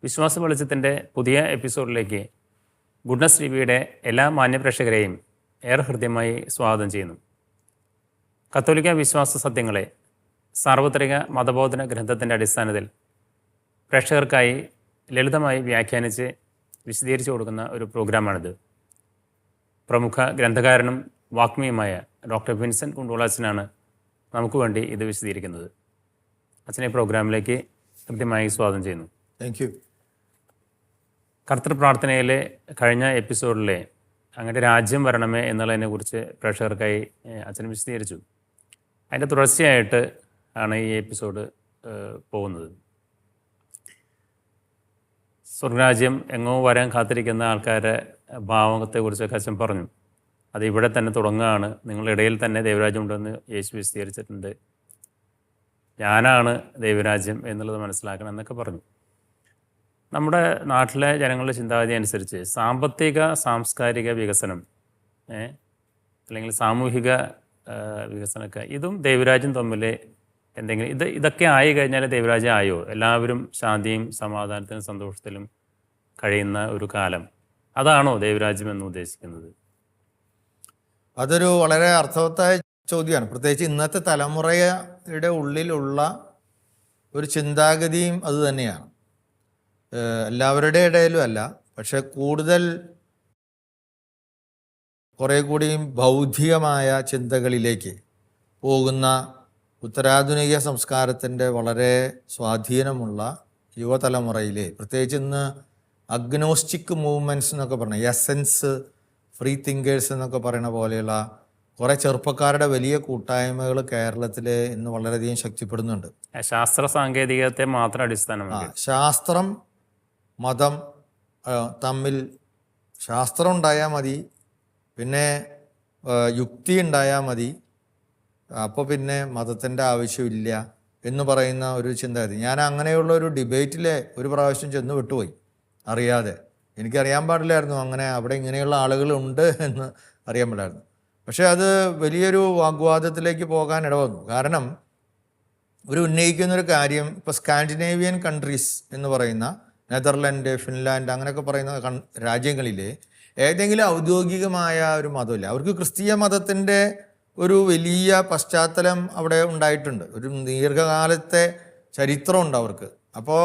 വിശ്വാസ വെളിച്ചത്തിൻ്റെ പുതിയ എപ്പിസോഡിലേക്ക് ഗുഡ്നസ് ടിവിയുടെ എല്ലാ മാന്യപ്രേക്ഷകരെയും ഏറെ ഹൃദ്യമായി സ്വാഗതം ചെയ്യുന്നു. കത്തോലിക്ക വിശ്വാസ സത്യങ്ങളെ സാർവത്രിക മതബോധന ഗ്രന്ഥത്തിൻ്റെ അടിസ്ഥാനത്തിൽ പ്രേക്ഷകർക്കായി ലളിതമായി വ്യാഖ്യാനിച്ച് വിശദീകരിച്ചു കൊടുക്കുന്ന ഒരു പ്രോഗ്രാമാണിത്. പ്രമുഖ ഗ്രന്ഥകാരനും വാഗ്മിയുമായ ഡോക്ടർ വിൻസെൻ്റ് കുണ്ടോളച്ചനാണ് നമുക്ക് വേണ്ടി ഇത് വിശദീകരിക്കുന്നത്. അച്ഛനെ പ്രോഗ്രാമിലേക്ക് കൃത്യമായി സ്വാഗതം ചെയ്യുന്നു. Thank you. കർത്തൃപ്രാർത്ഥനയിലെ കഴിഞ്ഞ എപ്പിസോഡിലെ അങ്ങയുടെ രാജ്യം വരണമേ എന്നുള്ളതിനെക്കുറിച്ച് പ്രേക്ഷകർക്കായി അച്ഛൻ വിശദീകരിച്ചു. അതിൻ്റെ തുടർച്ചയായിട്ട് ആണ് ഈ എപ്പിസോഡ് പോകുന്നത്. സ്വർഗരാജ്യം എങ്ങോ വരാൻ കാത്തിരിക്കുന്ന ആൾക്കാരുടെ ഭാവത്തെക്കുറിച്ചൊക്കെ അച്ഛൻ പറഞ്ഞു. അത് ഇവിടെ തന്നെ തുടങ്ങുകയാണ്, നിങ്ങളുടെ ഇടയിൽ തന്നെ ദൈവരാജ്യം ഉണ്ടെന്ന് യേശു വിശദീകരിച്ചിട്ടുണ്ട്, ഞാനാണ് ദൈവരാജ്യം എന്നുള്ളത് മനസ്സിലാക്കണം എന്നൊക്കെ പറഞ്ഞു. നമ്മുടെ നാട്ടിലെ ജനങ്ങളുടെ ചിന്താഗതി അനുസരിച്ച് സാമ്പത്തിക സാംസ്കാരിക വികസനം അല്ലെങ്കിൽ സാമൂഹിക വികസനമൊക്കെ ഇതും ദൈവരാജ്യം തമ്മിൽ എന്തെങ്കിലും ഇതൊക്കെ ആയി കഴിഞ്ഞാൽ ദൈവരാജ്യം ആയോ? എല്ലാവരും ശാന്തിയും സമാധാനത്തിനും സന്തോഷത്തിലും കഴിയുന്ന ഒരു കാലം, അതാണോ ദൈവരാജ്യം എന്ന് ഉദ്ദേശിക്കുന്നത്? അതൊരു വളരെ അർത്ഥവത്തായ ചോദ്യമാണ്. പ്രത്യേകിച്ച് ഇന്നത്തെ തലമുറയുടെ ഉള്ളിലുള്ള ഒരു ചിന്താഗതിയും അത് തന്നെയാണ്. എല്ലാവരുടെ ഇടയിലും അല്ല, പക്ഷെ കൂടുതൽ കുറേ കൂടിയും ബൗദ്ധികമായ ചിന്തകളിലേക്ക് പോകുന്ന ഉത്തരാധുനിക സംസ്കാരത്തിൻ്റെ വളരെ സ്വാധീനമുള്ള യുവതലമുറയിലെ, പ്രത്യേകിച്ച് ഇന്ന് അഗ്നോസ്റ്റിക് മൂവ്മെൻറ്റ്സ് എന്നൊക്കെ പറഞ്ഞ എസൻസ്, ഫ്രീ തിങ്കേഴ്സ് എന്നൊക്കെ പറയുന്ന പോലെയുള്ള കുറേ ചെറുപ്പക്കാരുടെ വലിയ കൂട്ടായ്മകൾ കേരളത്തിൽ ഇന്ന് വളരെയധികം ശക്തിപ്പെടുന്നുണ്ട്. ശാസ്ത്ര സാങ്കേതികത്തെ മാത്രം അടിസ്ഥാനമാണ്. ശാസ്ത്രം മതം തമ്മിൽ ശാസ്ത്രം ഉണ്ടായാൽ മതി, പിന്നെ യുക്തി ഉണ്ടായാൽ മതി, അപ്പോൾ പിന്നെ മതത്തിൻ്റെ ആവശ്യമില്ല എന്ന് പറയുന്ന ഒരു ചിന്താഗതി. ഞാൻ അങ്ങനെയുള്ള ഒരു ഡിബേറ്റിൽ ഒരു പ്രാവശ്യം ചെന്ന് വിട്ടുപോയി അറിയാതെ. എനിക്കറിയാൻ പാടില്ലായിരുന്നു അങ്ങനെ അവിടെ ഇങ്ങനെയുള്ള ആളുകളുണ്ട് എന്ന് അറിയാൻ പാടില്ലായിരുന്നു. പക്ഷേ അത് വലിയൊരു വാഗ്വാദത്തിലേക്ക് പോകാൻ ഇടവന്നു. കാരണം ഒരു ഉന്നയിക്കുന്നൊരു കാര്യം, ഇപ്പോൾ സ്കാൻഡിനേവിയൻ കൺട്രീസ് എന്ന് പറയുന്ന നെതർലാൻഡ്, ഫിൻലാൻഡ് അങ്ങനെയൊക്കെ പറയുന്ന രാജ്യങ്ങളിൽ ഏതെങ്കിലും ഔദ്യോഗികമായ ഒരു മതമില്ല. അവർക്ക് ക്രിസ്തീയ മതത്തിൻ്റെ ഒരു വലിയ പശ്ചാത്തലം അവിടെ ഉണ്ടായിട്ടുണ്ട്, ഒരു ദീർഘകാലത്തെ ചരിത്രമുണ്ട് അവർക്ക്. അപ്പോൾ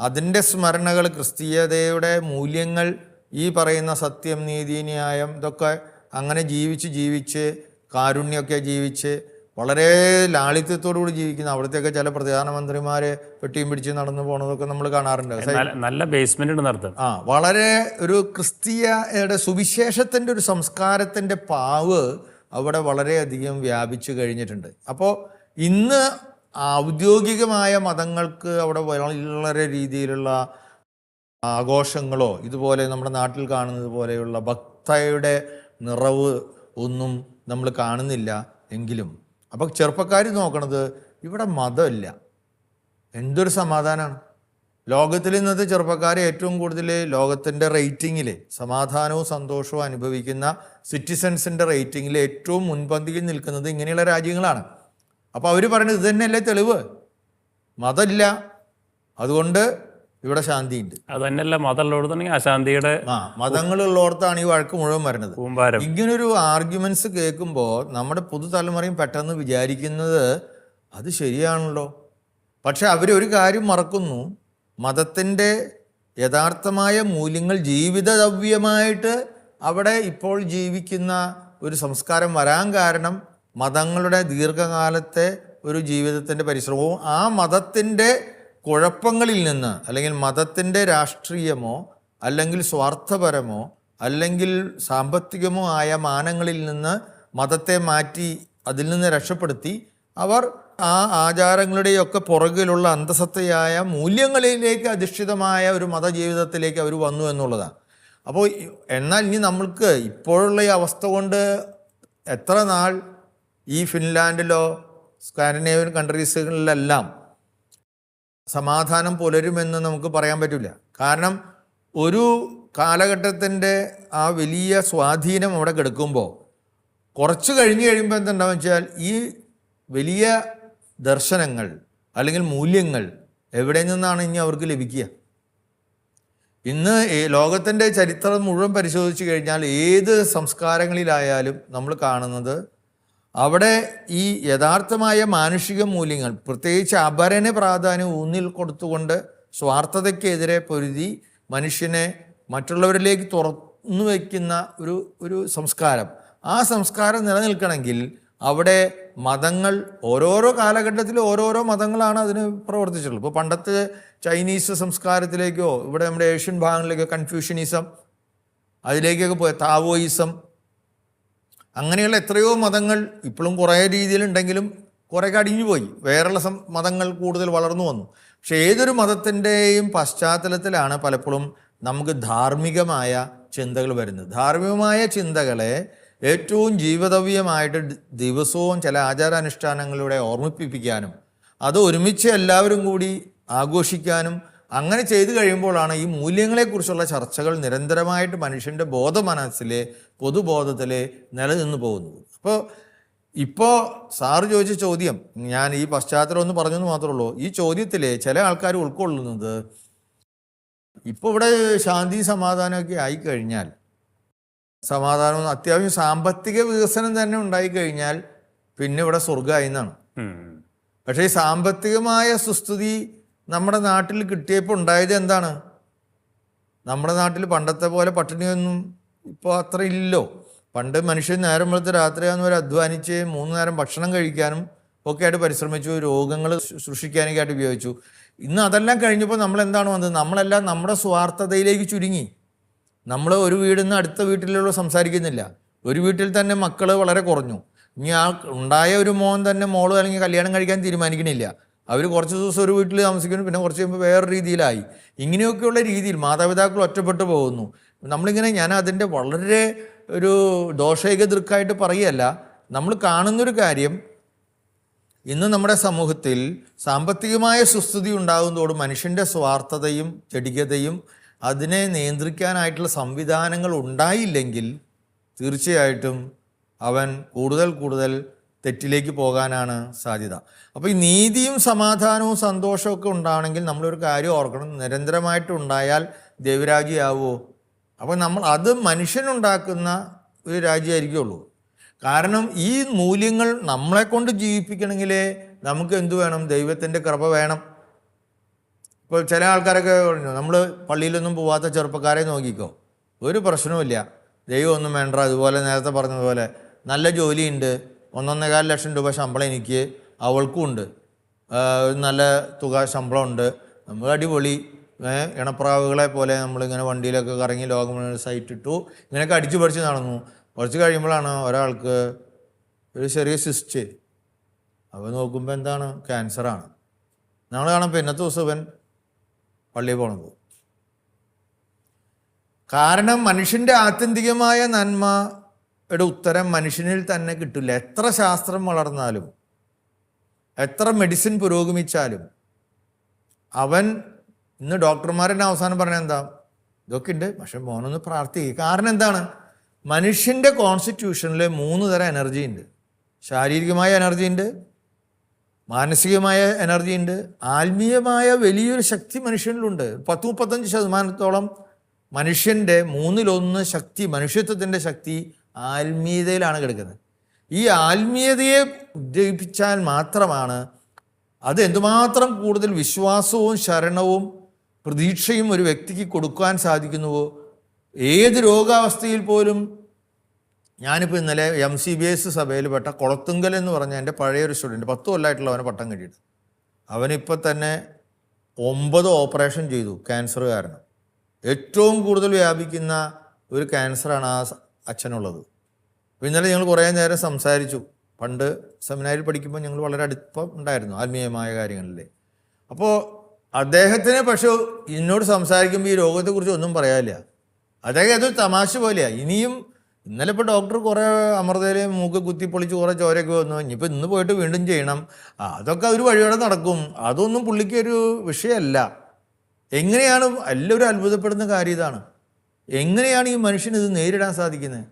അതിൻ്റെ സ്മരണകൾ, ക്രിസ്തീയതയുടെ മൂല്യങ്ങൾ, ഈ പറയുന്ന സത്യം, നീതി, ന്യായം, ഇതൊക്കെ അങ്ങനെ ജീവിച്ച് കാരുണ്യമൊക്കെ ജീവിച്ച് വളരെ ലാളിത്യത്തോടുകൂടി ജീവിക്കുന്ന അവിടുത്തെയൊക്കെ ചില പ്രധാനമന്ത്രിമാരെ പെട്ടിയും പിടിച്ച് നടന്നു പോണതൊക്കെ നമ്മൾ കാണാറുണ്ട്. നല്ല ബേസ്മെന്റ് നടത്തും. വളരെ ഒരു ക്രിസ്തീയയുടെ സുവിശേഷത്തിൻ്റെ ഒരു സംസ്കാരത്തിൻ്റെ പാവ് അവിടെ വളരെയധികം വ്യാപിച്ചു കഴിഞ്ഞിട്ടുണ്ട്. അപ്പോൾ ഇന്ന് ഔദ്യോഗികമായ മതങ്ങൾക്ക് അവിടെ വളരെ രീതിയിലുള്ള ആഘോഷങ്ങളോ ഇതുപോലെ നമ്മുടെ നാട്ടിൽ കാണുന്നത് പോലെയുള്ള ഭക്തയുടെ നിറവ് ഒന്നും നമ്മൾ കാണുന്നില്ല. എങ്കിലും അപ്പോൾ ചെറുപ്പക്കാർ നോക്കണത് ഇവിടെ മതമില്ല, എന്തൊരു സമാധാനമാണ്. ലോകത്തിൽ ഇന്നത്തെ ചെറുപ്പക്കാർ ഏറ്റവും കൂടുതൽ ലോകത്തിൻ്റെ റേറ്റിങ്ങിൽ സമാധാനവും സന്തോഷവും അനുഭവിക്കുന്ന സിറ്റിസൺസിൻ്റെ റേറ്റിങ്ങിൽ ഏറ്റവും മുൻപന്തിയിൽ നിൽക്കുന്നത് ഇങ്ങനെയുള്ള രാജ്യങ്ങളാണ്. അപ്പോൾ അവർ പറയുന്നത് ഇത് തന്നെയല്ലേ തെളിവ്, മതമില്ല, അതുകൊണ്ട് ഇവിടെ ശാന്തിയുണ്ട്. അത് തന്നെയല്ല, മതമുള്ളിടത്താണെങ്കിൽ അശാന്തിയുടെ മതങ്ങളുള്ളിടത്താണ് ഈ വഴക്ക് മുഴുവൻ വരുന്നത്. ഇങ്ങനൊരു ആർഗ്യുമെന്റ്സ് കേൾക്കുമ്പോൾ നമ്മുടെ പുതുതലമുറയും പെട്ടെന്ന് വിചാരിക്കുന്നത് അത് ശരിയാണല്ലോ. പക്ഷെ അവരൊരു കാര്യം മറക്കുന്നു, മതത്തിൻ്റെ യഥാർത്ഥമായ മൂല്യങ്ങൾ ജീവിതദവ്യമായിട്ട് അവിടെ ഇപ്പോൾ ജീവിക്കുന്ന ഒരു സംസ്കാരം വരാൻ കാരണം മതങ്ങളുടെ ദീർഘകാലത്തെ ഒരു ജീവിതത്തിൻ്റെ പരിശ്രമവും ആ മതത്തിൻ്റെ കുഴപ്പങ്ങളിൽ നിന്ന്, അല്ലെങ്കിൽ മതത്തിൻ്റെ രാഷ്ട്രീയമോ അല്ലെങ്കിൽ സ്വാർത്ഥപരമോ അല്ലെങ്കിൽ സാമ്പത്തികമോ ആയ മാനങ്ങളിൽ നിന്ന് മതത്തെ മാറ്റി അതിൽ നിന്ന് രക്ഷപ്പെടുത്തി അവർ ആ ആചാരങ്ങളുടെയൊക്കെ പുറകിലുള്ള അന്തസത്തയായ മൂല്യങ്ങളിലേക്ക് അധിഷ്ഠിതമായ ഒരു മതജീവിതത്തിലേക്ക് അവർ വന്നു എന്നുള്ളതാണ്. അപ്പോൾ എന്നാൽ ഇനി നമ്മൾക്ക് ഇപ്പോഴുള്ള ഈ അവസ്ഥ കൊണ്ട് എത്ര നാൾ ഈ ഫിൻലാൻഡിലോ സ്കാൻഡിനേവിയൻ കൺട്രീസുകളിലെല്ലാം സമാധാനം പുലരുമെന്ന് നമുക്ക് പറയാൻ പറ്റില്ല. കാരണം ഒരു കാലഘട്ടത്തിൻ്റെ ആ വലിയ സ്വാധീനം അവിടെ കിടക്കുമ്പോൾ കുറച്ച് കഴിയുമ്പോൾ എന്തുണ്ടാവും വെച്ചാൽ ഈ വലിയ ദർശനങ്ങൾ അല്ലെങ്കിൽ മൂല്യങ്ങൾ എവിടെ നിന്നാണ് ഇനി അവർക്ക് ലഭിക്കുക? ഇന്ന് ഈ ലോകത്തിൻ്റെ ചരിത്രം മുഴുവൻ പരിശോധിച്ച് കഴിഞ്ഞാൽ ഏത് സംസ്കാരങ്ങളിലായാലും നമ്മൾ കാണുന്നത് അവിടെ ഈ യഥാർത്ഥമായ മാനുഷിക മൂല്യങ്ങൾ, പ്രത്യേകിച്ച് അപരന് പ്രാധാന്യം ഊന്നിൽ കൊടുത്തുകൊണ്ട് സ്വാർത്ഥതയ്ക്കെതിരെ പൊരുതി മനുഷ്യനെ മറ്റുള്ളവരിലേക്ക് തുറന്നു വയ്ക്കുന്ന ഒരു സംസ്കാരം, ആ സംസ്കാരം നിലനിൽക്കണമെങ്കിൽ അവിടെ മതങ്ങൾ ഓരോരോ കാലഘട്ടത്തിൽ ഓരോരോ മതങ്ങളാണ് അതിന് പ്രവർത്തിച്ചിട്ടുള്ളത്. ഇപ്പോൾ പണ്ടത്തെ ചൈനീസ് സംസ്കാരത്തിലേക്കോ ഇവിടെ നമ്മുടെ ഏഷ്യൻ ഭാഗങ്ങളിലേക്കോ കൺഫ്യൂഷനിസം, അതിലേക്കൊക്കെ പോയ താവോയിസം, അങ്ങനെയുള്ള എത്രയോ മതങ്ങൾ ഇപ്പോഴും കുറേ രീതിയിലുണ്ടെങ്കിലും കുറേ അടിഞ്ഞു പോയി. വേറെയുള്ള മതങ്ങൾ കൂടുതൽ വളർന്നു വന്നു. പക്ഷെ ഏതൊരു മതത്തിൻ്റെയും പശ്ചാത്തലത്തിലാണ് പലപ്പോഴും നമുക്ക് ധാർമ്മികമായ ചിന്തകൾ വരുന്നത്. ധാർമ്മികമായ ചിന്തകളെ ഏറ്റവും ജീവിതവ്യമായിട്ട് ദിവസവും ചില ആചാരാനുഷ്ഠാനങ്ങളിലൂടെ ഓർമ്മിപ്പിക്കാനും അത് ഒരുമിച്ച് എല്ലാവരും കൂടി ആഘോഷിക്കാനും അങ്ങനെ ചെയ്തു കഴിയുമ്പോഴാണ് ഈ മൂല്യങ്ങളെക്കുറിച്ചുള്ള ചർച്ചകൾ നിരന്തരമായിട്ട് മനുഷ്യൻ്റെ ബോധമനസ്സിലെ പൊതുബോധത്തിൽ നിലനിന്ന് പോകുന്നത്. ഇപ്പോൾ സാറ് ചോദിച്ച ചോദ്യം, ഞാൻ ഈ പശ്ചാത്തലം ഒന്ന് പറഞ്ഞെന്ന് മാത്രമേ ഉള്ളൂ. ഈ ചോദ്യത്തിൽ ചില ആൾക്കാർ ഉൾക്കൊള്ളുന്നത് ഇപ്പോൾ ഇവിടെ ശാന്തി സമാധാനമൊക്കെ ആയിക്കഴിഞ്ഞാൽ, സമാധാനം അത്യാവശ്യം സാമ്പത്തിക വികസനം തന്നെ ഉണ്ടായിക്കഴിഞ്ഞാൽ പിന്നെ ഇവിടെ സ്വർഗമായി എന്നാണ്. പക്ഷേ ഈ സാമ്പത്തികമായ സുസ്ഥിതി നമ്മുടെ നാട്ടിൽ കിട്ടിയപ്പോൾ ഉണ്ടായത് എന്താണ്? നമ്മുടെ നാട്ടിൽ പണ്ടത്തെ പോലെ പട്ടിണിയൊന്നും ഇപ്പോൾ അത്ര ഇല്ലല്ലോ. പണ്ട് മനുഷ്യൻ നേരം വെളുത്ത് രാത്രിയാകുന്ന വരെ അധ്വാനിച്ച് 3 നേരം ഭക്ഷണം കഴിക്കാനും ഒക്കെ ആയിട്ട് പരിശ്രമിച്ചു, രോഗങ്ങൾ സൃഷ്ടിക്കാനൊക്കെ ആയിട്ട് ഉപയോഗിച്ചു. ഇന്ന് അതെല്ലാം കഴിഞ്ഞപ്പോൾ നമ്മൾ എന്താണ് വന്നത്? നമ്മളെല്ലാം നമ്മുടെ സ്വാർത്ഥതയിലേക്ക് ചുരുങ്ങി. നമ്മൾ ഒരു വീടിൽ നിന്ന് അടുത്ത വീട്ടിലുള്ള സംസാരിക്കുന്നില്ല. ഒരു വീട്ടിൽ തന്നെ മക്കൾ വളരെ കുറഞ്ഞു. ഇനി ആ ഉണ്ടായ ഒരു മോൻ തന്നെ മോള് അല്ലെങ്കിൽ കല്യാണം കഴിക്കാൻ തീരുമാനിക്കണില്ല. അവർ കുറച്ച് ദിവസം ഒരു വീട്ടിൽ താമസിക്കുന്നു, പിന്നെ കുറച്ച് കഴിയുമ്പോൾ വേറെ രീതിയിലായി. ഇങ്ങനെയൊക്കെയുള്ള രീതിയിൽ മാതാപിതാക്കൾ ഒറ്റപ്പെട്ടു പോകുന്നു. നമ്മളിങ്ങനെ, ഞാൻ അതിൻ്റെ വളരെ ഒരു ദോഷൈക ദൃക്കായിട്ട് പറയുകയല്ല, നമ്മൾ കാണുന്നൊരു കാര്യം, ഇന്ന് നമ്മുടെ സമൂഹത്തിൽ സാമ്പത്തികമായ സുസ്ഥിതി ഉണ്ടാകുന്നതോട് മനുഷ്യൻ്റെ സ്വാർത്ഥതയും ജഡികതയും അതിനെ നിയന്ത്രിക്കാനായിട്ടുള്ള സംവിധാനങ്ങൾ ഉണ്ടായില്ലെങ്കിൽ തീർച്ചയായിട്ടും അവൻ കൂടുതൽ തെറ്റിലേക്ക് പോകാനാണ് സാധ്യത. അപ്പോൾ ഈ നീതിയും സമാധാനവും സന്തോഷവും ഒക്കെ ഉണ്ടാവണമെങ്കിൽ നമ്മളൊരു കാര്യം ഓർക്കണം, നിരന്തരമായിട്ടുണ്ടായാൽ ദൈവരാജ്യമാവുമോ? അപ്പോൾ നമ്മൾ അത് മനുഷ്യനുണ്ടാക്കുന്ന ഒരു രാജ്യമായിരിക്കുള്ളൂ. കാരണം ഈ മൂല്യങ്ങൾ നമ്മളെ കൊണ്ട് ജീവിപ്പിക്കണമെങ്കിലേ നമുക്ക് എന്തു വേണം? ദൈവത്തിൻ്റെ കൃപ വേണം. ഇപ്പോൾ ചില ആൾക്കാരൊക്കെ പറഞ്ഞു, നമ്മൾ പള്ളിയിലൊന്നും പോവാത്ത ചെറുപ്പക്കാരെ നോക്കിക്കോ, ഒരു പ്രശ്നവുമില്ല, ദൈവമൊന്നും വേണ്ട. അതുപോലെ നേരത്തെ പറഞ്ഞതുപോലെ നല്ല ജോലിയുണ്ട്, 1.25 ലക്ഷം രൂപ ശമ്പളം എനിക്ക്, അവൾക്കും ഉണ്ട്, നല്ല തുക ശമ്പളമുണ്ട്, നമ്മൾ അടിപൊളി ഇണപ്രാവുകളെ പോലെ നമ്മളിങ്ങനെ വണ്ടിയിലൊക്കെ കറങ്ങി ലോകം സൈറ്റ് ഇട്ടു, ഇങ്ങനെയൊക്കെ അടിച്ചു പഠിച്ച് നടന്നു. കുറച്ച് കഴിയുമ്പോഴാണ് ഒരാൾക്ക് ഒരു ചെറിയ സിസ്റ്റ്, അവ നോക്കുമ്പോൾ എന്താണ്? ക്യാൻസറാണ്. നമ്മൾ കാണാം പിന്നത്തെ ദിവസം ഇവൻ പള്ളിയിൽ പോണത്. കാരണം മനുഷ്യൻ്റെ ആത്യന്തികമായ നന്മയുടെ ഉത്തരം മനുഷ്യനിൽ തന്നെ കിട്ടില്ല. എത്ര ശാസ്ത്രം വളർന്നാലും എത്ര മെഡിസിൻ പുരോഗമിച്ചാലും അവൻ, ഇന്ന് ഡോക്ടർമാരെന്നെ അവസാനം പറഞ്ഞ എന്താ? ഇതൊക്കെ ഉണ്ട്, പക്ഷെ മോനൊന്ന് പ്രാർത്ഥിക്കുക. കാരണം എന്താണ്? മനുഷ്യൻ്റെ കോൺസ്റ്റിറ്റ്യൂഷനിൽ 3 തരം എനർജി ഉണ്ട്. ശാരീരികമായ എനർജി ഉണ്ട്, മാനസികമായ എനർജി ഉണ്ട്, ആത്മീയമായ വലിയൊരു ശക്തി മനുഷ്യനിലുണ്ട്. 10-35% മനുഷ്യൻ്റെ 1/3 ശക്തി, മനുഷ്യത്വത്തിൻ്റെ ശക്തി ആത്മീയതയിലാണ് കിടക്കുന്നത്. ഈ ആത്മീയതയെ ഉദ്ദീപിച്ചാൽ മാത്രമാണ് അത് എന്തുമാത്രം കൂടുതൽ വിശ്വാസവും ശരണവും പ്രതീക്ഷയും ഒരു വ്യക്തിക്ക് കൊടുക്കാൻ സാധിക്കുന്നുവോ. ഏത് രോഗാവസ്ഥയിൽ പോലും, ഞാനിപ്പോൾ ഇന്നലെ MCBS സഭയിൽ പെട്ട കൊളത്തുങ്കൽ എന്ന് പറഞ്ഞ എൻ്റെ പഴയൊരു സ്റ്റുഡൻറ്റ്, 10 കൊല്ലമായിട്ടുള്ള അവനെ പട്ടം കിട്ടിയിട്ട്, അവനിപ്പോൾ തന്നെ 9 ഓപ്പറേഷൻ ചെയ്തു ക്യാൻസർ കാരണം. ഏറ്റവും കൂടുതൽ വ്യാപിക്കുന്ന ഒരു ക്യാൻസറാണ് ആ അച്ഛനുള്ളത്. അപ്പോൾ ഇന്നലെ ഞങ്ങൾ കുറേ നേരം സംസാരിച്ചു. പണ്ട് സെമിനാരിൽ പഠിക്കുമ്പോൾ ഞങ്ങൾ വളരെ അടുപ്പം ഉണ്ടായിരുന്നു ആത്മീയമായ കാര്യങ്ങളിൽ. അപ്പോൾ അദ്ദേഹത്തിന് പക്ഷേ എന്നോട് സംസാരിക്കുമ്പോൾ ഈ രോഗത്തെക്കുറിച്ച് ഒന്നും പറയാനില്ല. അദ്ദേഹം അതൊരു തമാശ പോലെയാണ്. ഇനിയും ഇന്നലെ ഇപ്പോൾ ഡോക്ടർ കുറേ അമൃതയിൽ മൂക്ക് കുത്തിപ്പൊളിച്ച് കുറേ ചോരയൊക്കെ വന്നു, ഇനിയിപ്പോൾ ഇന്ന് പോയിട്ട് വീണ്ടും ചെയ്യണം. അതൊക്കെ ഒരു വഴിയോടെ നടക്കും. അതൊന്നും പുള്ളിക്ക് ഒരു വിഷയമല്ല. എങ്ങനെയാണ്, എല്ലാവരും അത്ഭുതപ്പെടുന്ന കാര്യം ഇതാണ്, എങ്ങനെയാണ് ഈ മനുഷ്യന് ഇത് നേരിടാൻ സാധിക്കുന്നത്?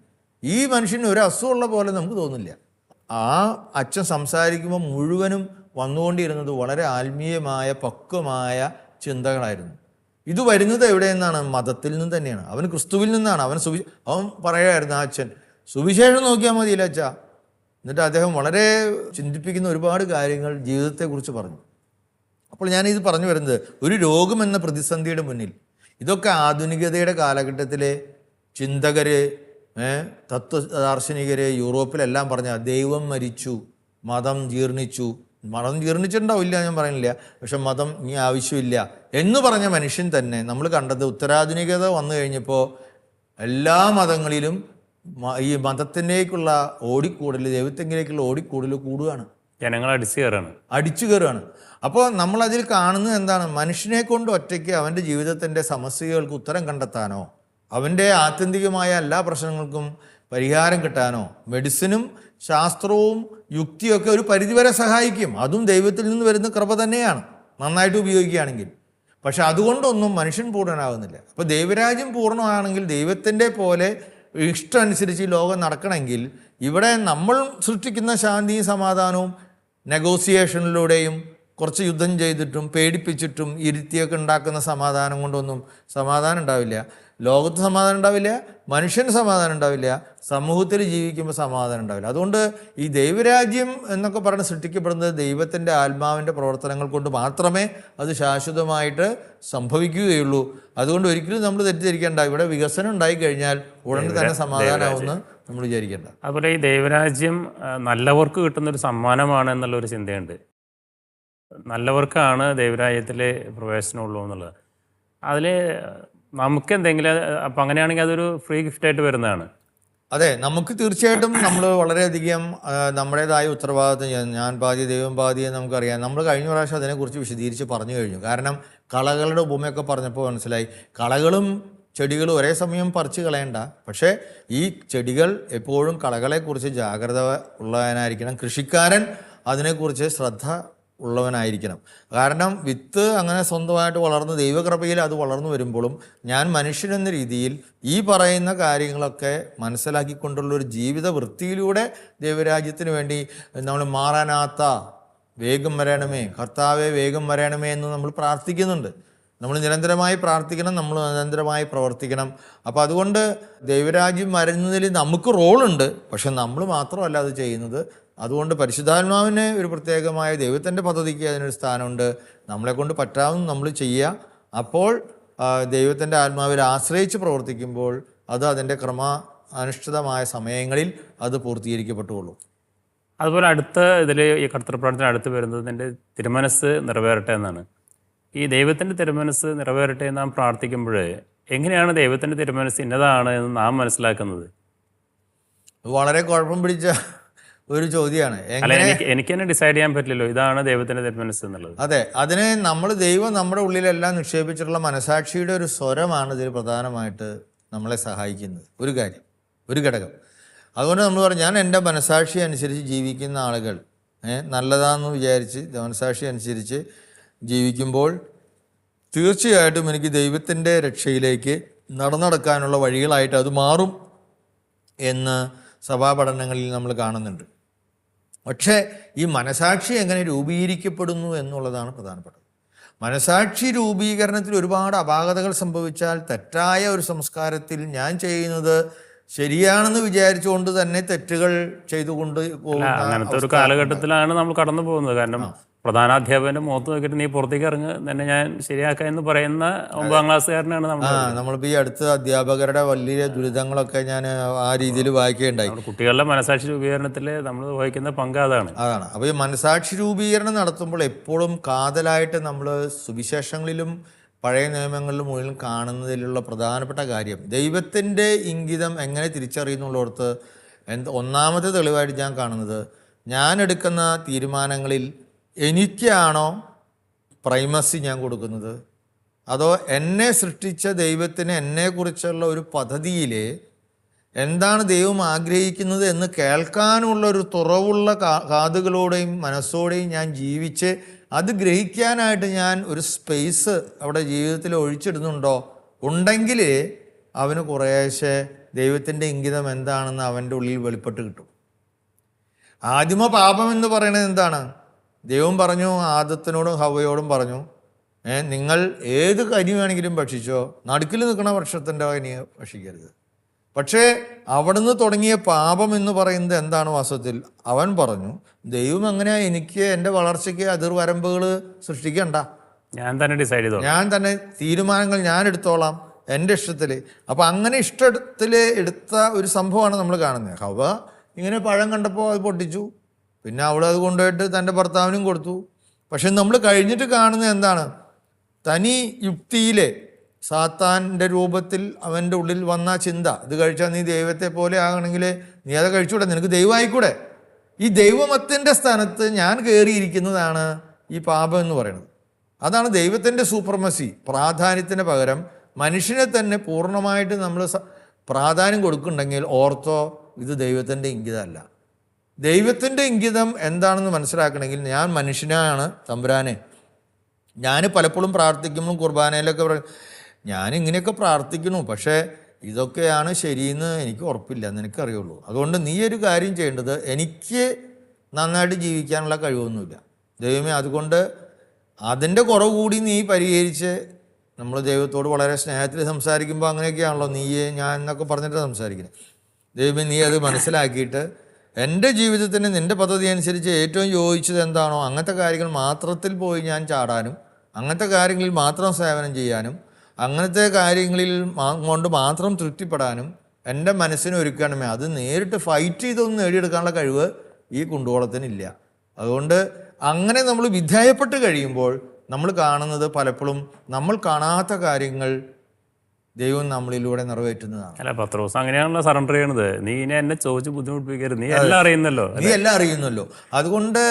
ഈ മനുഷ്യന് ഒരു അസുഖമുള്ള പോലെ നമുക്ക് തോന്നില്ല. ആ അച്ഛൻ സംസാരിക്കുമ്പോൾ മുഴുവനും വന്നുകൊണ്ടിരുന്നത് വളരെ ആത്മീയമായ പക്വമായ ചിന്തകളായിരുന്നു. ഇത് വരുന്നത് എവിടെ നിന്നാണ്? മതത്തിൽ നിന്ന് തന്നെയാണ്. അവൻ ക്രിസ്തുവിൽ നിന്നാണ്. അവൻ പറയുമായിരുന്നു, ആ അച്ഛൻ, സുവിശേഷം നോക്കിയാൽ മതിയില്ല അച്ഛാ. എന്നിട്ട് അദ്ദേഹം വളരെ ചിന്തിപ്പിക്കുന്ന ഒരുപാട് കാര്യങ്ങൾ ജീവിതത്തെക്കുറിച്ച് പറഞ്ഞു. അപ്പോൾ ഞാനിത് പറഞ്ഞു വരുന്നത്, ഒരു രോഗം എന്ന പ്രതിസന്ധിയുടെ മുന്നിൽ ഇതൊക്കെ ആധുനികതയുടെ കാലഘട്ടത്തിലെ ചിന്തകര്, തത്വദാർശനികര് യൂറോപ്പിലെല്ലാം പറഞ്ഞ ദൈവം മരിച്ചു, മതം ജീർണിച്ചു. മതം ജീർണിച്ചിട്ടുണ്ടാവില്ല, ഞാൻ പറയുന്നില്ല, പക്ഷെ മതം ഇനി ആവശ്യമില്ല എന്ന് പറഞ്ഞ മനുഷ്യൻ തന്നെ നമ്മൾ കണ്ടത് ഉത്തരാധുനികത വന്നു കഴിഞ്ഞപ്പോൾ എല്ലാ മതങ്ങളിലും ഈ മതത്തിലേക്കുള്ള ഓടിക്കൂടൽ, ദൈവത്തെങ്കിലേക്കുള്ള ഓടിക്കൂടൽ കൂടുകയാണ്. ജനങ്ങൾ അടിച്ചു കയറുകയാണ്. അപ്പോൾ നമ്മളതിൽ കാണുന്നത് എന്താണ്? മനുഷ്യനെ കൊണ്ട് ഒറ്റയ്ക്ക് അവൻ്റെ ജീവിതത്തിൻ്റെ സമസ്യകൾക്ക് ഉത്തരം കണ്ടെത്താനോ അവൻ്റെ ആത്യന്തികമായ എല്ലാ പ്രശ്നങ്ങൾക്കും പരിഹാരം കിട്ടാനോ മെഡിസിനും ശാസ്ത്രവും യുക്തിയൊക്കെ ഒരു പരിധിവരെ സഹായിക്കും. അതും ദൈവത്തിൽ നിന്ന് വരുന്ന കൃപ തന്നെയാണ്, നന്നായിട്ട് ഉപയോഗിക്കുകയാണെങ്കിൽ. പക്ഷെ അതുകൊണ്ടൊന്നും മനുഷ്യൻ പൂർണ്ണനാകുന്നില്ല. അപ്പോൾ ദൈവരാജ്യം പൂർണ്ണമാണെങ്കിൽ, ദൈവത്തിൻ്റെ പോലെ ഇഷ്ടം അനുസരിച്ച് ഈ ലോകം നടക്കണമെങ്കിൽ, ഇവിടെ നമ്മൾ സൃഷ്ടിക്കുന്ന ശാന്തിയും സമാധാനവും നെഗോസിയേഷനിലൂടെയും കുറച്ച് യുദ്ധം ചെയ്തിട്ടും പേടിപ്പിച്ചിട്ടും ഇരുത്തിയൊക്കെ ഉണ്ടാക്കുന്ന സമാധാനം കൊണ്ടൊന്നും സമാധാനം ഉണ്ടാവില്ല. ലോകത്ത് സമാധാനം ഉണ്ടാവില്ല, മനുഷ്യന് സമാധാനം ഉണ്ടാവില്ല, സമൂഹത്തിൽ ജീവിക്കുമ്പോൾ സമാധാനം ഉണ്ടാവില്ല. അതുകൊണ്ട് ഈ ദൈവരാജ്യം എന്നൊക്കെ പറഞ്ഞ് സൃഷ്ടിക്കപ്പെടുന്നത് ദൈവത്തിൻ്റെ ആത്മാവിൻ്റെ പ്രവർത്തനങ്ങൾ കൊണ്ട് മാത്രമേ അത് ശാശ്വതമായിട്ട് സംഭവിക്കുകയുള്ളൂ. അതുകൊണ്ട് ഒരിക്കലും നമ്മൾ തെറ്റിദ്ധരിക്കേണ്ട, ഇവിടെ വികസനം ഉണ്ടായിക്കഴിഞ്ഞാൽ ഉടനെ തന്നെ സമാധാനമാവുമെന്ന് നമ്മൾ വിചാരിക്കേണ്ട. അതുപോലെ ഈ ദൈവരാജ്യം നല്ലവർക്ക് കിട്ടുന്നൊരു സമ്മാനമാണ് എന്നുള്ളൊരു ചിന്തയുണ്ട്. നല്ലവർക്കാണ് ദൈവരാജ്യത്തിൽ പ്രവേശനമുള്ളൂ എന്നുള്ളത്. അതിൽ നമുക്ക് എന്തെങ്കിലും, അപ്പം അങ്ങനെയാണെങ്കിൽ അതൊരു ഫ്രീ ഗിഫ്റ്റായിട്ട് വരുന്നതാണ്. അതെ, നമുക്ക് തീർച്ചയായിട്ടും നമ്മൾ വളരെയധികം നമ്മുടേതായ ഉത്തരവാദിത്വം, ഞാൻ പാതി ദൈവം പാതി എന്ന് നമുക്കറിയാം. നമ്മൾ കഴിഞ്ഞ പ്രാവശ്യം അതിനെക്കുറിച്ച് വിശദീകരിച്ച് പറഞ്ഞു കഴിഞ്ഞു. കാരണം കളകളുടെ ഉപമയൊക്കെ പറഞ്ഞപ്പോൾ മനസ്സിലായി, കളകളും ചെടികളും ഒരേ സമയം പറിച്ച് കളയണ്ട. പക്ഷേ ഈ ചെടികൾ എപ്പോഴും കളകളെക്കുറിച്ച് ജാഗ്രത ഉള്ളവനായിരിക്കണം. കൃഷിക്കാരൻ അതിനെക്കുറിച്ച് ശ്രദ്ധ ഉള്ളവനായിരിക്കണം. കാരണം വിത്ത് അങ്ങനെ സ്വന്തമായിട്ട് വളർന്ന് ദൈവകൃപയിൽ അത് വളർന്നു വരുമ്പോഴും ഞാൻ മനുഷ്യനെന്ന രീതിയിൽ ഈ പറയുന്ന കാര്യങ്ങളൊക്കെ മനസ്സിലാക്കിക്കൊണ്ടുള്ളൊരു ജീവിത വൃത്തിയിലൂടെ ദൈവരാജ്യത്തിന് വേണ്ടി നമ്മൾ മാറാനാത്ത വേഗം വരണമേ, കർത്താവെ വേഗം വരണമേ എന്ന് നമ്മൾ പ്രാർത്ഥിക്കുന്നുണ്ട്. നമ്മൾ നിരന്തരമായി പ്രാർത്ഥിക്കണം, നമ്മൾ നിരന്തരമായി പ്രവർത്തിക്കണം. അപ്പോൾ അതുകൊണ്ട് ദൈവരാജ്യം വരുന്നതിൽ നമുക്ക് റോളുണ്ട്, പക്ഷെ നമ്മൾ മാത്രമല്ല അത് ചെയ്യുന്നത്. അതുകൊണ്ട് പരിശുദ്ധാത്മാവിന് ഒരു പ്രത്യേകമായ ദൈവത്തിൻ്റെ പദ്ധതിക്ക് അതിനൊരു സ്ഥാനമുണ്ട്. നമ്മളെക്കൊണ്ട് പറ്റാവുന്ന നമ്മൾ ചെയ്യുക. അപ്പോൾ ദൈവത്തിൻ്റെ ആത്മാവിൽ ആശ്രയിച്ച് പ്രവർത്തിക്കുമ്പോൾ അത് അതിൻ്റെ ക്രമാനുഷ്ഠിതമായ സമയങ്ങളിൽ അത് പൂർത്തീകരിക്കപ്പെട്ടുള്ളൂ. അതുപോലെ അടുത്ത ഇതിൽ ഈ കർത്തൃപ്രാർത്ഥന അടുത്ത് വരുന്നതിൻ്റെ തിരുമനസ് നിറവേറട്ടെ എന്നാണ്. ഈ ദൈവത്തിൻ്റെ തിരുമനസ് നിറവേറട്ടെ എന്ന് നാം പ്രാർത്ഥിക്കുമ്പോൾ എങ്ങനെയാണ് ദൈവത്തിൻ്റെ തിരുമനസ് ഇന്നതാണ് എന്ന് നാം മനസ്സിലാക്കുന്നത്? വളരെ കുഴപ്പം പിടിച്ച ഒരു ചോദ്യമാണ്. എനിക്ക് തന്നെ ഡിസൈഡ് ചെയ്യാൻ പറ്റില്ലല്ലോ ഇതാണ് ദൈവത്തിൻ്റെ തിരുമനസ് എന്നുള്ളത്. അതെ, അതിനെ ദൈവം നമ്മുടെ ഉള്ളിലെല്ലാം നിക്ഷേപിച്ചിട്ടുള്ള മനസാക്ഷിയുടെ ഒരു സ്വരമാണ് ഇതിൽ പ്രധാനമായിട്ട് നമ്മളെ സഹായിക്കുന്നത്. ഒരു കാര്യം, ഒരു ഘടകം. അതുകൊണ്ട് നമ്മൾ പറഞ്ഞു, ഞാൻ എൻ്റെ മനസാക്ഷി അനുസരിച്ച് ജീവിക്കുന്ന ആളുകൾ നല്ലതാണെന്ന് വിചാരിച്ച് മനസാക്ഷി അനുസരിച്ച് ജീവിക്കുമ്പോൾ തീർച്ചയായിട്ടും എനിക്ക് ദൈവത്തിൻ്റെ രക്ഷയിലേക്ക് നടക്കാനുള്ള വഴികളായിട്ട് അത് മാറും എന്ന് സഭാപഠനങ്ങളിൽ നമ്മൾ കാണുന്നുണ്ട്. പക്ഷേ ഈ മനസാക്ഷി എങ്ങനെ രൂപീകരിക്കപ്പെടുന്നു എന്നുള്ളതാണ് പ്രധാനപ്പെട്ടത്. മനസാക്ഷി രൂപീകരണത്തിൽ ഒരുപാട് അപാകതകൾ സംഭവിച്ചാൽ, തെറ്റായ ഒരു സംസ്കാരത്തിൽ ഞാൻ ചെയ്യുന്നത് ശരിയാണെന്ന് വിചാരിച്ചുകൊണ്ട് തന്നെ തെറ്റുകൾ ചെയ്തുകൊണ്ട് അങ്ങനത്തെ ഒരു കാലഘട്ടത്തിലാണ് നമ്മൾ കടന്നു പോകുന്നത്. കാരണം പ്രധാനാധ്യാപകന്റെ മുഖത്ത് നോക്കിയിട്ട് നീ പുറത്തേക്ക് ഇറങ്ങ് തന്നെ ഞാൻ ശരിയാക്കാം എന്ന് പറയുന്ന 9ാം ക്ലാസ്സുകാരനാണ് നമ്മളിപ്പോൾ ഈ അടുത്ത അധ്യാപകരുടെ വലിയ ദുരിതങ്ങളൊക്കെ ഞാൻ ആ രീതിയിൽ വായിക്കുകയുണ്ടായി. കുട്ടികളുടെ മനസാക്ഷി രൂപീകരണത്തിൽ നമ്മൾ വഹിക്കുന്ന പങ്ക് അതാണ്. അപ്പോൾ ഈ മനസാക്ഷി രൂപീകരണം നടത്തുമ്പോൾ എപ്പോഴും കാതലായിട്ട് നമ്മൾ സുവിശേഷങ്ങളിലും പഴയ നിയമങ്ങളിലും മുഴുവൻ കാണുന്നതിലുള്ള പ്രധാനപ്പെട്ട കാര്യം ദൈവത്തിൻ്റെ ഇംഗിതം എങ്ങനെ തിരിച്ചറിയുന്നുള്ളടത്ത് ഒന്നാമത്തെ തെളിവായിട്ട് ഞാൻ കാണുന്നത്, ഞാൻ എടുക്കുന്ന തീരുമാനങ്ങളിൽ എനിക്കാണോ പ്രൈമസി ഞാൻ കൊടുക്കുന്നത്, അതോ എന്നെ സൃഷ്ടിച്ച ദൈവത്തിന് എന്നെക്കുറിച്ചുള്ള ഒരു പദ്ധതിയിൽ എന്താണ് ദൈവം ആഗ്രഹിക്കുന്നത് എന്ന് കേൾക്കാനുള്ള ഒരു തുറവുള്ള കാതുകളോടെയും മനസ്സോടെയും ഞാൻ ജീവിച്ച് അത് ഗ്രഹിക്കാനായിട്ട് ഞാൻ ഒരു സ്പേസ് അവിടെ ജീവിതത്തിൽ ഒഴിച്ചിടുന്നുണ്ടോ? ഉണ്ടെങ്കിൽ അവന് കുറേശ്ശെ ദൈവത്തിൻ്റെ ഇംഗിതം എന്താണെന്ന് അവൻ്റെ ഉള്ളിൽ വെളിപ്പെട്ട് കിട്ടും. ആദിമ പാപം എന്ന് പറയുന്നത് എന്താണ്? ദൈവം പറഞ്ഞു, ആദത്തിനോടും ഹവ്വയോടും പറഞ്ഞു, നിങ്ങൾ ഏത് കനി വേണമെങ്കിലും ഭക്ഷിച്ചോ, നടുക്കിൽ നിൽക്കുന്ന വൃക്ഷത്തിൻ്റെ കനി ഭക്ഷിക്കരുത്. പക്ഷേ അവിടുന്ന് തുടങ്ങിയ പാപം എന്ന് പറയുന്നത് എന്താണ് വാസ്തവത്തിൽ? അവൻ പറഞ്ഞു, ദൈവം എങ്ങനെയാ എനിക്ക് എൻ്റെ വളർച്ചയ്ക്ക് അതിർവരമ്പുകൾ സൃഷ്ടിക്കണ്ട, ഞാൻ തന്നെ ഡിസൈഡ് ചെയ്തോളാം, ഞാൻ തന്നെ തീരുമാനങ്ങൾ ഞാൻ എടുത്തോളാം എൻ്റെ ഇഷ്ടത്തിൽ. അപ്പം അങ്ങനെ ഇഷ്ടത്തിൽ എടുത്ത ഒരു സംഭവമാണ് നമ്മൾ കാണുന്നത്. ഹവ്വ ഇങ്ങനെ പഴം കണ്ടപ്പോൾ അത് പൊട്ടിച്ചു, പിന്നെ അവൾ അത് കൊണ്ടുപോയിട്ട് തൻ്റെ ഭർത്താവിനും കൊടുത്തു. പക്ഷെ നമ്മൾ കഴിഞ്ഞിട്ട് കാണുന്നത് എന്താണ്? തനി യുക്തിയിലെ സാത്താൻ്റെ രൂപത്തിൽ അവൻ്റെ ഉള്ളിൽ വന്ന ചിന്ത, ഇത് കഴിച്ചാൽ നീ ദൈവത്തെ പോലെ ആകണമെങ്കിൽ നീ അത് കഴിച്ചുകൂടെ, നിനക്ക് ദൈവമായിക്കൂടെ. ഈ ദൈവമത്തിൻ്റെ സ്ഥാനത്ത് ഞാൻ കയറിയിരിക്കുന്നതാണ് ഈ പാപം എന്ന് പറയുന്നത്. അതാണ് ദൈവത്തിൻ്റെ സൂപ്രമസി. പ്രാധാന്യത്തിന് പകരം മനുഷ്യനെ തന്നെ പൂർണ്ണമായിട്ട് നമ്മൾ പ്രാധാന്യം കൊടുക്കുന്നുണ്ടെങ്കിൽ ഓർത്തോ, ഇത് ദൈവത്തിൻ്റെ ഇംഗിതമല്ല. ദൈവത്തിൻ്റെ ഇംഗിതം എന്താണെന്ന് മനസ്സിലാക്കണമെങ്കിൽ ഞാൻ മനുഷ്യനാണ് തമ്പുരാനെ. ഞാൻ പലപ്പോഴും പ്രാർത്ഥിക്കുമ്പോഴും കുർബാനയിലൊക്കെ ഞാൻ ഇങ്ങനെയൊക്കെ പ്രാർത്ഥിക്കുന്നു, പക്ഷേ ഇതൊക്കെയാണ് ശരിയെന്ന് എനിക്ക് ഉറപ്പില്ല, നിനക്കറിയുള്ളൂ. അതുകൊണ്ട് നീ ഒരു കാര്യം ചെയ്യേണ്ടത്, എനിക്ക് നന്നായിട്ട് ജീവിക്കാനുള്ള കഴിവൊന്നുമില്ല ദൈവമേ, അതുകൊണ്ട് അതിൻ്റെ കുറവ് കൂടി നീ പരിഹരിച്ച്. നമ്മൾ ദൈവത്തോട് വളരെ സ്നേഹത്തിൽ സംസാരിക്കുമ്പോൾ അങ്ങനെയൊക്കെയാണല്ലോ, നീയേ ഞാൻ എന്നൊക്കെ പറഞ്ഞിട്ട് സംസാരിക്കുന്നത്. ദൈവമേ നീ അത് മനസ്സിലാക്കിയിട്ട് എൻ്റെ ജീവിതത്തിന് നിൻ്റെ പദ്ധതി അനുസരിച്ച് ഏറ്റവും യോജിച്ചത് എന്താണോ അങ്ങനത്തെ കാര്യങ്ങൾ മാത്രത്തിൽ പോയി ഞാൻ ചാടാനും, അങ്ങനത്തെ കാര്യങ്ങളിൽ മാത്രം സേവനം ചെയ്യാനും, അങ്ങനത്തെ കാര്യങ്ങളിൽ കൊണ്ട് മാത്രം തൃപ്തിപ്പെടാനും എൻ്റെ മനസ്സിനെ ഒരുക്കണമേ. അത് നേരിട്ട് ഫൈറ്റ് ചെയ്തൊന്നും നേടിയെടുക്കാനുള്ള കഴിവ് ഈ കുണ്ടുകുളത്തിനില്ല. അതുകൊണ്ട് അങ്ങനെ നമ്മൾ വിധേയപ്പെട്ട് കഴിയുമ്പോൾ നമ്മൾ കാണുന്നത് പലപ്പോഴും നമ്മൾ കാണാത്ത കാര്യങ്ങൾ ദൈവം നമ്മളിലൂടെ നിറവേറ്റുന്നതാണ്. അല്ല പത്രോസ് അങ്ങനെയാണല്ലോ സറണ്ടർ ചെയ്യണത്. നീ ഇനി എന്നെ ചോദിച്ച് ബുദ്ധിമുട്ടിപ്പിക്കരുത്, നീ എല്ലാം അറിയുന്നല്ലോ, നീ എല്ലാം അറിയുന്നല്ലോ. അതുകൊണ്ട്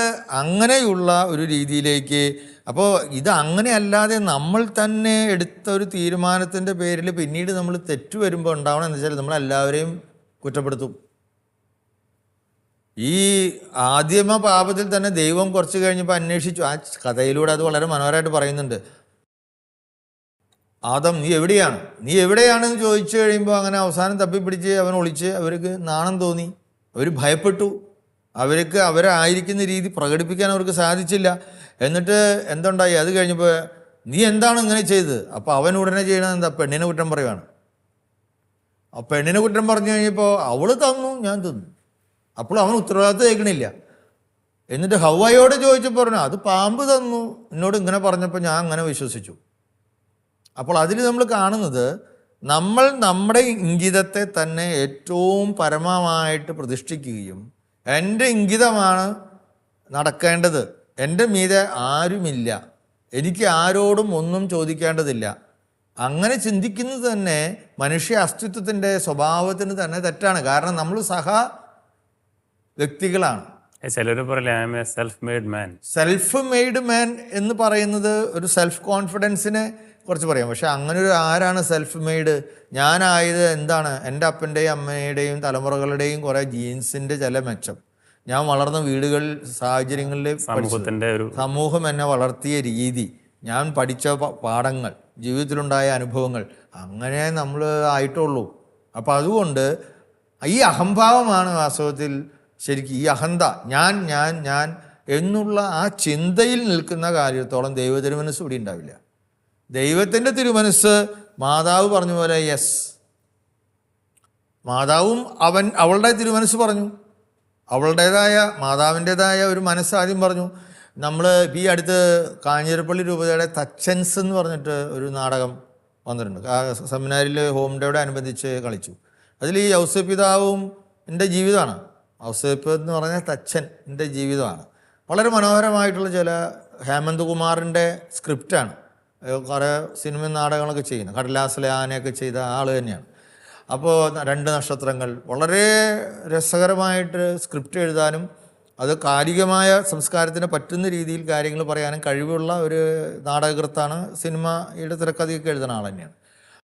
അങ്ങനെയുള്ള ഒരു രീതിയിലേക്ക്, അപ്പോൾ ഇത് അങ്ങനെ അല്ലാതെ നമ്മൾ തന്നെ എടുത്ത ഒരു തീരുമാനത്തിൻ്റെ പേരിൽ പിന്നീട് നമ്മൾ തെറ്റു വരുമ്പോൾ ഉണ്ടാവണം എന്ന് വെച്ചാൽ നമ്മളെല്ലാവരെയും കുറ്റപ്പെടുത്തും. ഈ ആദ്യമ പാപത്തിൽ തന്നെ ദൈവം കുറച്ച് കഴിഞ്ഞപ്പോൾ അന്വേഷിച്ചു. ആ കഥയിലൂടെ അത് വളരെ മനോഹരമായിട്ട് പറയുന്നുണ്ട്. ആദം നീ എവിടെയാണെന്ന് ചോദിച്ചു കഴിയുമ്പോൾ അങ്ങനെ അവസാനം തപ്പിപ്പിടിച്ച് അവൻ ഒളിച്ച്. അവർക്ക് നാണം തോന്നി, അവർ ഭയപ്പെട്ടു, അവർക്ക് അവരായിരിക്കുന്ന രീതി പ്രകടിപ്പിക്കാൻ അവർക്ക് സാധിച്ചില്ല. എന്നിട്ട് എന്തുണ്ടായി? അത് കഴിഞ്ഞപ്പോൾ നീ എന്താണ് ഇങ്ങനെ ചെയ്തത്? അപ്പോൾ അവൻ ഉടനെ ചെയ്യണത് എന്താ? പെണ്ണിനെ കുറ്റം പറയുവാണ്. ആ പെണ്ണിനെ കുറ്റം പറഞ്ഞു കഴിഞ്ഞപ്പോൾ അവൾ തന്നു, ഞാൻ തിന്നു. അപ്പോൾ അവൻ ഉത്തരവാദിത്വം കേൾക്കണില്ല. എന്നിട്ട് ഹവ്വയോട് ചോദിച്ചപ്പോൾ പറഞ്ഞു, അത് പാമ്പ് തന്നു, എന്നോട് ഇങ്ങനെ പറഞ്ഞപ്പോൾ ഞാൻ അങ്ങനെ വിശ്വസിച്ചു. അപ്പോൾ അതിൽ നമ്മൾ കാണുന്നത്, നമ്മൾ നമ്മുടെ ഇംഗിതത്തെ തന്നെ ഏറ്റവും പരമമായിട്ട് പ്രതിഷ്ഠിക്കുകയും എൻ്റെ ഇംഗിതമാണ് നടക്കേണ്ടത്, എൻ്റെ മീതെ ആരുമില്ല, എനിക്ക് ആരോടും ഒന്നും ചോദിക്കേണ്ടതില്ല, അങ്ങനെ ചിന്തിക്കുന്നത് തന്നെ മനുഷ്യ അസ്തിത്വത്തിൻ്റെ സ്വഭാവത്തിന് തന്നെ തെറ്റാണ്. കാരണം നമ്മൾ വ്യക്തികളാണ്. ചിലർ പറയില്ല സെൽഫ് മെയ്ഡ് മാൻ. സെൽഫ് മെയ്ഡ് മാൻ എന്ന് പറയുന്നത് ഒരു സെൽഫ് കോൺഫിഡൻസിനെ കുറിച്ച് പറയാം. പക്ഷെ അങ്ങനെ ഒരു ആരാണ് സെൽഫ് മെയ്ഡ്? ഞാനായത് എന്താണ്? എൻ്റെ അപ്പൻ്റെയും അമ്മയുടെയും തലമുറകളുടെയും കുറേ ജീൻസിൻ്റെ ചില മെച്ചം, ഞാൻ വളർന്ന വീടുകളിൽ സാഹചര്യങ്ങളിൽ, സമൂഹം എന്നെ വളർത്തിയ രീതി, ഞാൻ പഠിച്ച പാഠങ്ങൾ, ജീവിതത്തിലുണ്ടായ അനുഭവങ്ങൾ, അങ്ങനെ നമ്മൾ ആയിട്ടുള്ളൂ. അപ്പം അതുകൊണ്ട് ഈ അഹംഭാവമാണ് വാസ്തവത്തിൽ ശരിക്കും ഈ അഹന്ത, ഞാൻ ഞാൻ ഞാൻ എന്നുള്ള ആ ചിന്തയിൽ നിൽക്കുന്ന കാര്യത്തോളം ദൈവ തിരുമനസ് ഇവിടെ ഉണ്ടാവില്ല. ദൈവത്തിൻ്റെ തിരുമനസ് മാതാവ് പറഞ്ഞ പോലെ യെസ്, മാതാവും അവളുടെ തിരുമനസ് പറഞ്ഞു, മാതാവിൻ്റെതായ ഒരു മനസ്സ് ആദ്യം പറഞ്ഞു. നമ്മൾ ഈ അടുത്ത് കാഞ്ഞിരപ്പള്ളി രൂപതയുടെ തച്ചൻസ് എന്ന് പറഞ്ഞിട്ട് ഒരു നാടകം വന്നിട്ടുണ്ട്. സെമിനാരിൽ ഹോം ഡേയോട് അനുബന്ധിച്ച് കളിച്ചു. അതിൽ ഈ ഔസേപ്പ് പിതാവും എൻ്റെ ജീവിതമാണ്. ഔസേപ്പ് എന്ന് പറഞ്ഞാൽ തച്ചൻ്റെ ജീവിതമാണ്. വളരെ മനോഹരമായിട്ടുള്ള ചില ഹേമന്ത് കുമാറിൻ്റെ സ്ക്രിപ്റ്റാണ്. കുറേ സിനിമ നാടകങ്ങളൊക്കെ ചെയ്യുന്നത്, കടലാസിലെ ആനയൊക്കെ ചെയ്ത ആൾ തന്നെയാണ്. അപ്പോൾ 2 നക്ഷത്രങ്ങൾ, വളരെ രസകരമായിട്ട് സ്ക്രിപ്റ്റ് എഴുതാനും അത് കാലികമായ സംസ്കാരത്തിന് പറ്റുന്ന രീതിയിൽ കാര്യങ്ങൾ പറയാനും കഴിവുള്ള ഒരു നാടകകൃത്താണ്. സിനിമയുടെ തിരക്കഥയൊക്കെ എഴുതുന്ന ആൾ തന്നെയാണ്.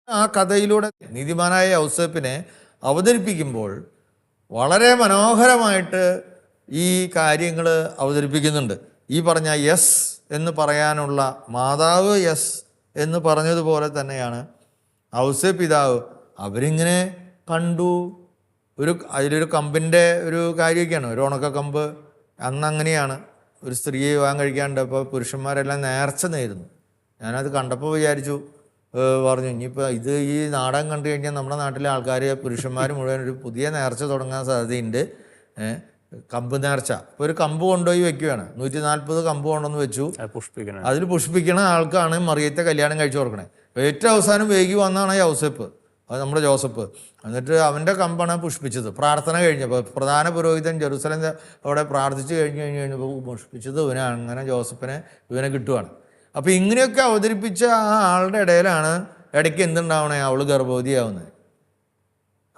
ആ കഥയിലൂടെ നീതിമാനായ ഔസേപ്പിനെ അവതരിപ്പിക്കുമ്പോൾ വളരെ മനോഹരമായിട്ട് ഈ കാര്യങ്ങൾ അവതരിപ്പിക്കുന്നുണ്ട്. ഈ പറഞ്ഞ യെസ് എന്ന് പറയാനുള്ള മാതാവ് യെസ് എന്ന് പറഞ്ഞതുപോലെ തന്നെയാണ് ഔസേപ്പ് പിതാവ്. അവരിങ്ങനെ കണ്ടു, അതിലൊരു കമ്പിൻ്റെ ഒരു കാര്യമൊക്കെയാണ്, ഒരു ഉണക്കക്കമ്പ്. അന്ന് അങ്ങനെയാണ്, ഒരു സ്ത്രീയെ വിവാഹം കഴിക്കാണ്ട്. അപ്പോൾ പുരുഷന്മാരെല്ലാം നേർച്ച നേരുന്നു. ഞാനത് കണ്ടപ്പോൾ വിചാരിച്ചു, പറഞ്ഞു ഇനിയിപ്പോൾ ഇത് ഈ നാടകം കണ്ടു കഴിഞ്ഞാൽ നമ്മുടെ നാട്ടിലെ ആൾക്കാർ പുരുഷന്മാർ മുഴുവൻ ഒരു പുതിയ നേർച്ച തുടങ്ങാൻ സാധ്യതയുണ്ട്. കമ്പ് നേർച്ച. ഇപ്പോൾ ഒരു കമ്പ് കൊണ്ടുപോയി വെക്കുകയാണ്, 140 കമ്പ് കൊണ്ടുവന്ന് വെച്ചു. അതിൽ പുഷ്പിക്കണ ആൾക്കാണ് മറിയത്തെ കല്യാണം കഴിച്ചു കൊടുക്കണേ. ഏറ്റവും അവസാനം വൈകി വന്നാണ് യൗസേപ്പ്, അത് നമ്മുടെ ജോസഫ്. എന്നിട്ട് അവൻ്റെ കമ്പാണ് പുഷ്പിച്ചത്. പ്രാർത്ഥന കഴിഞ്ഞപ്പോൾ പ്രധാന പുരോഹിതൻ ജെറുസലേം അവിടെ പ്രാർത്ഥിച്ച് കഴിഞ്ഞപ്പോൾ പുഷ്പിച്ചത് ഇവനാണ്. അങ്ങനെ ജോസഫിനെ ഇവനെ കിട്ടുവാണ്. അപ്പോൾ ഇങ്ങനെയൊക്കെ അവതരിപ്പിച്ച ആ ആളുടെ ഇടയിലാണ് ഇടയ്ക്ക് എന്തുണ്ടാവണേ, അവൾ ഗർഭവതിയാവുന്നത്.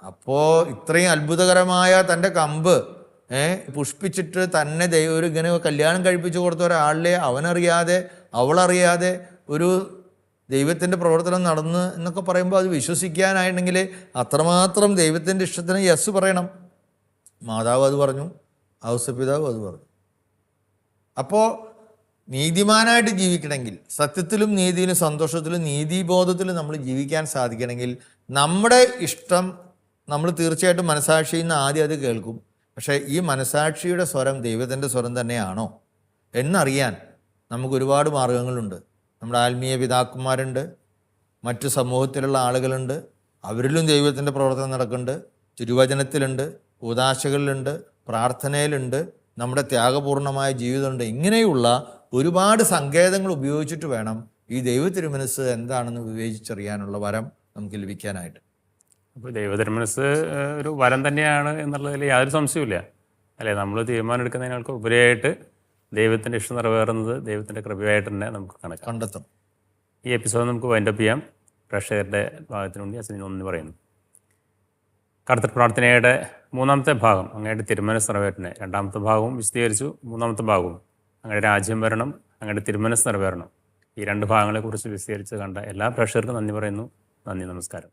അപ്പോൾ ഇത്രയും അത്ഭുതകരമായ തൻ്റെ കമ്പ് പുഷ്പിച്ചിട്ട് തന്നെ ഒരു ഇങ്ങനെ കല്യാണം കഴിപ്പിച്ചു കൊടുത്ത ഒരാളിലെ അവനറിയാതെ അവളറിയാതെ ഒരു ദൈവത്തിൻ്റെ പ്രവർത്തനം നടന്ന് എന്നൊക്കെ പറയുമ്പോൾ അത് വിശ്വസിക്കാനായിട്ടുണ്ടെങ്കിൽ അത്രമാത്രം ദൈവത്തിൻ്റെ ഇഷ്ടത്തിന് യെസ് പറയണം. മാതാവ് അത് പറഞ്ഞു, ഔസപിതാവ് അത് പറഞ്ഞു. അപ്പോൾ നീതിമാനായിട്ട് ജീവിക്കണമെങ്കിൽ, സത്യത്തിലും നീതിയിലും സന്തോഷത്തിലും നീതിബോധത്തിലും നമ്മൾ ജീവിക്കാൻ സാധിക്കണമെങ്കിൽ നമ്മുടെ ഇഷ്ടം നമ്മൾ തീർച്ചയായിട്ടും മനസാക്ഷിയിൽ നിന്ന് ആദ്യം അത് കേൾക്കും. പക്ഷേ ഈ മനസാക്ഷിയുടെ സ്വരം ദൈവത്തിൻ്റെ സ്വരം തന്നെയാണോ എന്നറിയാൻ നമുക്ക് ഒരുപാട് മാർഗങ്ങളുണ്ട്. നമ്മുടെ ആത്മീയ പിതാക്കന്മാരുണ്ട്, മറ്റു സമൂഹത്തിലുള്ള ആളുകളുണ്ട്, അവരിലും ദൈവത്തിൻ്റെ പ്രവർത്തനം നടക്കുന്നുണ്ട്. തിരുവചനത്തിലുണ്ട്, ഉദാശകളിലുണ്ട്, പ്രാർത്ഥനയിലുണ്ട്, നമ്മുടെ ത്യാഗപൂർണമായ ജീവിതമുണ്ട്. ഇങ്ങനെയുള്ള ഒരുപാട് സങ്കേതങ്ങൾ ഉപയോഗിച്ചിട്ട് വേണം ഈ ദൈവ തിരുമനസ് എന്താണെന്ന് വിവേചിച്ചറിയാനുള്ള വരം നമുക്ക് ലഭിക്കാനായിട്ട്. അപ്പോൾ ദൈവ തിരുമനസ് ഒരു വരം തന്നെയാണ് എന്നുള്ളതിൽ യാതൊരു സംശയവുമില്ല, അല്ലേ? നമ്മൾ തീരുമാനം എടുക്കുന്നതിനേക്കാൾ ഉപരിയായിട്ട് ദൈവത്തിൻ്റെ ഇഷ്ടം നിറവേറുന്നത് ദൈവത്തിൻ്റെ കൃപയായിട്ട് തന്നെ നമുക്ക് കണ്ടെത്തും. ഈ എപ്പിസോഡ് നമുക്ക് വൈൻഡപ്പ് ചെയ്യാം. പ്രേക്ഷകരുടെ ഭാഗത്തിനുവേണ്ടി അച്ഛൻ നന്ദി പറയുന്നു. കർത്തൃ പ്രാർത്ഥനയുടെ 3-ാമത്തെ ഭാഗം അങ്ങയുടെ തിരുമനസ് നിറവേറ്റണേ, 2-ാമത്തെ ഭാഗവും വിശദീകരിച്ചു. 3-ാമത്തെ ഭാഗവും അങ്ങയുടെ രാജ്യം വരണം, അങ്ങയുടെ തിരുമനസ് നിറവേറണം. ഈ 2 ഭാഗങ്ങളെക്കുറിച്ച് വിശദീകരിച്ച് കണ്ട എല്ലാ പ്രേക്ഷകർക്കും നന്ദി പറയുന്നു. നന്ദി, നമസ്കാരം.